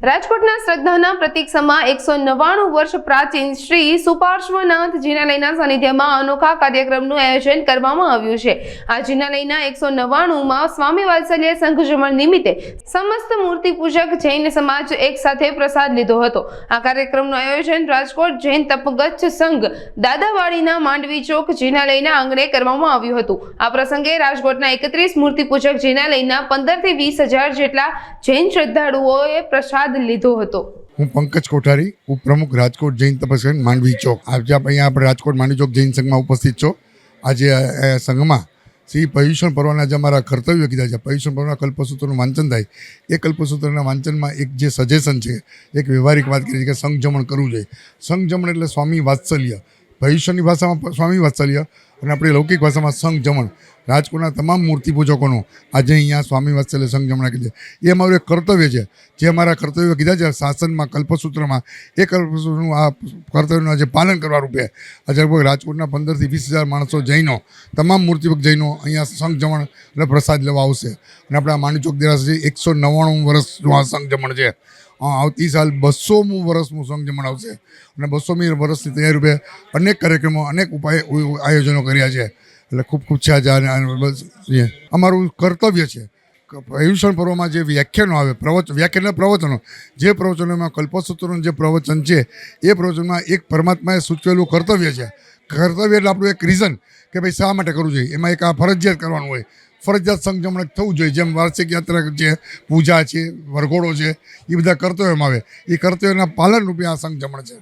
રાજકોટના શ્રદ્ધાના પ્રતીક સમા 199 વર્ષ પ્રાચીન શ્રી સુપાર્શ્વનાથ જિનાલયના સાનિધ્યમાં અનોખા કાર્યક્રમનું આયોજન કરવામાં આવ્યું છે। આ જિનાલયના 199માં સ્વામી વાત્સલ્ય સંઘ નિમિત્તે સમસ્ત મૂર્તિ પૂજક જૈન સમાજ એક સાથે પ્રસાદ લીધો હતો। આ કાર્યક્રમનું આયોજન રાજકોટ જૈન તપગચ્છ સંઘ દાદાવાડીના માંડવી ચોક જિનાલયના આંગણે કરવામાં આવ્યું હતું। આ પ્રસંગે રાજકોટના 31 મૂર્તિ પૂજક જિનાલયના 15 થી 20 હજાર જેટલા જૈન શ્રદ્ધાળુઓએ પ્રસાદ લીધો હતો। હું પંકજ કોઠારી, ઉપપ્રમુખ રાજકોટ જૈન તપસ્વી માંડવી ચોક। આજે અહીંયા આપણે રાજકોટ માંડવી ચોક જૈન સંઘમાં ઉપસ્થિત છો। આજે સંઘમાં શ્રી પર્યુષણ પર્વના જે અમારા કર્તવ્યો કીધા છે, પર્યુષણ પર્વના કલ્પસૂત્રનું વાંચન થાય। એ કલ્પસૂત્રના વાંચનમાં એક જે સજેશન છે, એક વ્યવહારિક વાત કરી છે કે સંઘજમણ કરવું જોઈએ। સંઘજમણ એટલે સ્વામી વાત્સલ્ય, પર્યુષણની ભાષામાં સ્વામી વાત્સલ્ય અને આપણી લૌકિક ભાષામાં સંઘજમણ। રાજકોટના તમામ મૂર્તિ પૂજકોનું આજે અહીંયા સ્વામી વાત્સલ્ય સંઘજમણ કીધે એ અમારું એક કર્તવ્ય છે। જે અમારા કર્તવ્યો કીધા છે શાસનમાં, કલ્પસૂત્રમાં, એ કલ્પસૂત્રનું આ કર્તવ્યનું આજે પાલન કરવા રૂપે આજે લગભગ રાજકોટના 15 થી 20 હજાર માણસો જૈનો, તમામ મૂર્તિભક્ત જૈનો અહીંયા સંઘજમણ એટલે પ્રસાદ લેવા આવશે। અને આપણા માંડવી ચોક દેરાસર 199 વર્ષનું આ સંઘજમણ છે। આવતી સાલ 200મું વર્ષનું સંઘજમણ આવશે અને 200મી વર્ષની તૈયારી રૂપે અનેક કાર્યક્રમો, અનેક આયોજનો કર્યા છે। એટલે ખૂબ ખૂબ છે આજે અમારું કર્તવ્ય છે। પર્યુષણ પર્વમાં જે વ્યાખ્યાનો આવે, પ્રવચનો, જે પ્રવચનોમાં કલ્પસૂત્રોનું જે પ્રવચન છે એ પ્રવચનમાં એક પરમાત્માએ સૂચવેલું કર્તવ્ય છે। કર્તવ્ય એટલે આપણું એક રીઝન કે ભાઈ શા માટે કરવું જોઈએ, એમાં એક આ ફરજિયાત કરવાનું હોય, ફરજિયાત સંઘજમણ થવું જોઈએ। જેમ વાર્ષિક યાત્રા છે, પૂજા છે, વરઘોડો છે, એ બધા કર્તવ્યોમાં આવે, એ કર્તવ્યના પાલન રૂપે આ સંઘજમણ છે।